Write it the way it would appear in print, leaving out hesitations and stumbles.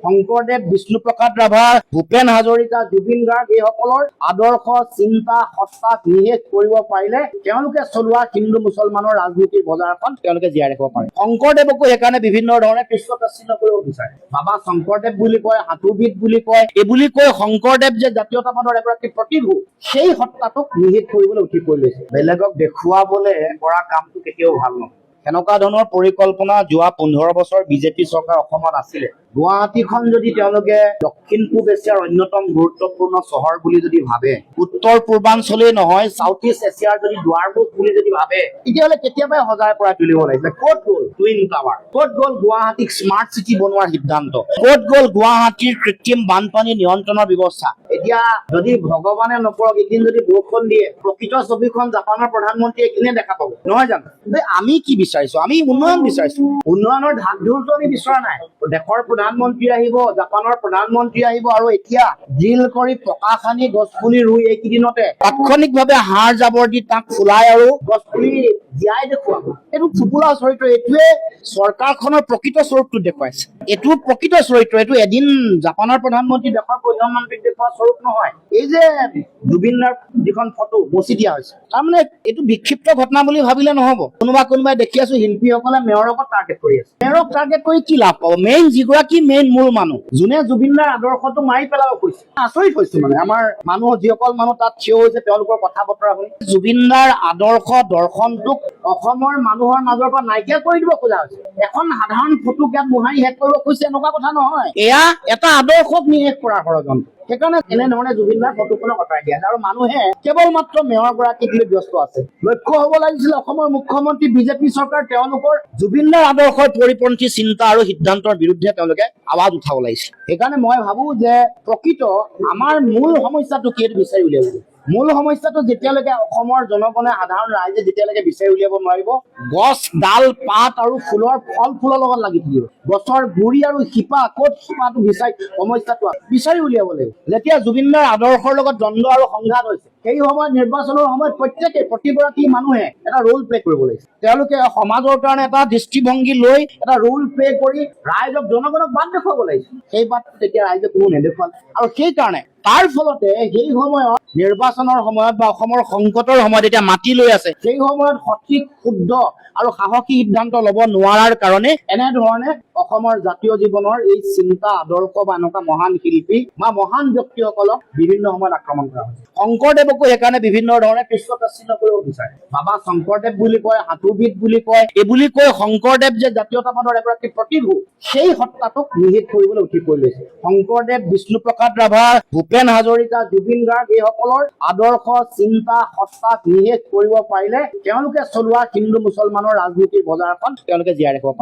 শংকৰদেৱ, বিষ্ণুপ্ৰসাদ ৰাভা, ভূপেন হাজৰিকা, জুবিন গাৰ্গ এইসকলৰ আদৰ্শ, চিন্তা, সত্তাক নিষেধ কৰিব পাৰিলে তেওঁলোকে চলোৱা হিন্দু মুছলমানৰ ৰাজনীতিৰ বজাৰখন তেওঁলোকে জীয়াই ৰাখিব পাৰে। শংকৰদেৱকো সেইকাৰণে বিভিন্ন ধৰণে কৃষ্ণতাচ্ছিল্য কৰিব বিচাৰে। বাবা শংকৰদেৱ বুলি কয়, সাধুবিদ বুলি কয়, এই বুলি কৈ শংকৰদেৱ যে জাতীয়তাবাদৰ এগৰাকী প্ৰতিভূ, সেই সত্তাটোক নিষেধ কৰিবলৈ উঠি পৰি লৈছে। বেলেগক দেখুৱাবলৈ কৰা কামটো কেতিয়াও ভাল নহয়। এনেকুৱা ধৰণৰ পৰিকল্পনা যোৱা 15 বছৰ বিজেপি চৰকাৰ অসমত আছিলে। গুৱাহাটীখন যদি তেওঁলোকে দক্ষিণ পূব এছিয়াৰ অন্যতম গুৰুত্বপূৰ্ণ চহৰ বুলি যদি ভাবে, উত্তৰ পূৰ্বাঞ্চলেই নহয় সাউথ ইষ্ট এছিয়াৰ যদি দুৱাৰমুখ বুলি যদি ভাবে, তেতিয়াহ'লে কেতিয়াবাই সজাই পৰাই তুলিব লাগিছে। ক'ত গ'ল টুইন টাৱাৰ? ক'ত গ'ল গুৱাহাটীক স্মাৰ্ট চিটি বনোৱাৰ সিদ্ধান্ত? ক'ত গ'ল গুৱাহাটীৰ কৃত্ৰিম বানপানী নিয়ন্ত্ৰণৰ ব্যৱস্থা? এতিয়া যদি ভগৱানে নকৰক এদিন যদি বৰষুণ দিয়ে, প্ৰকৃত ছবিখন জাপানৰ প্ৰধানমন্ত্ৰীয়ে কিনে দেখা পাব, নহয় জানো? আমি কি বিচাৰিছো? আমি উন্নয়ন বিচাৰিছো। উন্নয়নৰ ঢাক ঢোলটো আমি বিচৰা নাই। দেশৰ প্ৰধানমন্ত্ৰী আহিব, জাপানৰ প্ৰধানমন্ত্ৰী আহিব, আৰু এতিয়া ড্ৰিল কৰি পকা খানি গছ পুলি ৰুই এইকেইদিনতে তাৎক্ষণিকভাৱে হাড় জাবৰ দি তাক ফুলাই আৰু গছ পুলি জীয়াই দেখুৱাব। এইটো ফুপুলা চৰিত্ৰ। এইটোৱে চৰকাৰখনৰ প্ৰকৃত স্বৰূপটো দেখুৱাইছে। এইটো প্ৰকৃত চৰিত্ৰ। এইটো এদিন জাপানৰ প্ৰধানমন্ত্ৰী দেশৰ প্ৰধানমন্ত্ৰীক দেখুওৱা স্বৰূপ নহয়। এই যে জুবিনদাৰ যিখন ফটো মচি দিয়া হৈছে, তাৰমানে এইটো বিক্ষিপ্ত ঘটনা বুলি ভাবিলে নহ'ব। কোনোবাই দেখি আছো শিল্পীসকলে মেয়ৰক টাৰ্গেট কৰি আছে। মেয়ৰক টাৰ্গেট কৰি কি লাভ পাব? যিগৰাকী মূল মানুহ, যোনে জুবিনদাৰ আদৰ্শটো মাৰি পেলাব কৈছে। আচৰিত হৈছো মানে আমাৰ যিসকল মানুহ তাত থিয় হৈছে তেওঁলোকৰ কথা বতৰা শুনি। জুবিনদাৰ আদৰ্শ দৰ্শনটোক অসমৰ মানুহৰ মাজৰ পৰা নাইকিয়া কৰি দিব খোজা হৈছে। এখন সাধাৰণ ফটোক ইয়াত মোহাৰি শেষ কৰিব খুজিছে, এনেকুৱা কথা নহয়। এয়া এটা আদৰ্শক নিষেধ কৰাৰ ষড়যন্ত্ৰ। সেইকাৰণে এনেধৰণে জুবিনদাৰ ফটোখনক আঁতৰাই দিয়া যায় আৰু মানুহে কেৱল মাত্ৰ মেয়ৰ গৰাকীক লৈ ব্যস্ত আছে। লক্ষ্য হ'ব লাগিছিল অসমৰ মুখ্যমন্ত্ৰী, বিজেপি চৰকাৰ, তেওঁলোকৰ জুবিনদাৰ আদৰ্শৰ পৰিপন্থী চিন্তা আৰু সিদ্ধান্তৰ বিৰুদ্ধে তেওঁলোকে আৱাজ উঠাব লাগিছিল। সেইকাৰণে মই ভাবো যে প্ৰকৃত আমাৰ মূল সমস্যাটো কি, এইটো বিচাৰি উলিয়াব। মূল সমস্যাটো যেতিয়ালৈকে অসমৰ জনগণে, সাধাৰণ ৰাইজে যেতিয়ালৈকে বিচাৰি উলিয়াব নোৱাৰিব, গছ, ডাল, পাত আৰু ফুলৰ ফুলৰ লগত লাগি থাকিব। গছৰ গুৰি আৰু শিপা, ক'ত শিপাটো সমস্যাটো বিচাৰি উলিয়াব লাগিব। যেতিয়া জুবিনদাৰ আদৰ্শৰ লগত দ্বন্দ্ব আৰু সংঘাত হৈছে, সেই সময়ত নিৰ্বাচনৰ সময়ত প্ৰতিগৰাকী মানুহে এটা ৰোল প্লে কৰিব লাগিছে। তেওঁলোকে সমাজৰ কাৰণে এটা দৃষ্টিভংগী লৈ এটা ৰোল প্লে কৰি ৰাইজক, জনগণক বাট দেখুৱাব লাগিছে। সেই বাট তেতিয়া ৰাইজে কোনো নেদেখুৱালে, আৰু সেইকাৰণে তাৰ ফলতে সেই সময়ত নিৰ্বাচনৰ সময়ত বা অসমৰ সংকটৰ সময়ত এতিয়া মাটি লৈ আছে, সেই সময়ত সঠিক, শুদ্ধ আৰু সাহসী সিদ্ধান্ত ল'ব নোৱাৰাৰ কাৰণে এনেধৰণে অসমৰ জাতীয় জীৱনৰ এই চিন্তা, আদৰ্শ বা এনেকুৱা মহান শিল্পী বা মহান ব্যক্তিসকলক বিভিন্ন সময়ত আক্ৰমণ কৰা হৈছে। শংকৰদেৱকো সেইকাৰণে বিভিন্ন ধৰণে কৃষ্ণতাচ্ছিল্য কৰিব বিচাৰে। বাবা শংকৰদেৱ বুলি কয়, সাধুবিদ বুলি কয়, এই বুলি কৈ শংকৰদেৱ যে জাতীয়তাবাদৰ এগৰাকী প্ৰতিভূ, সেই সত্তাটোক নিষেধ কৰিবলৈ উঠি পৰি লৈছে। শংকৰদেৱ, বিষ্ণুপ্ৰসাদ ৰাভা, ভূপেন হাজৰিকা, জুবিন গাৰ্গ এইসকলৰ আদৰ্শ, চিন্তা, সত্তাক নিষেধ কৰিব পাৰিলে তেওঁলোকে চলোৱা হিন্দু মুছলমানৰ ৰাজনীতিৰ বজাৰখন তেওঁলোকে জীয়াই ৰাখিব পাৰে।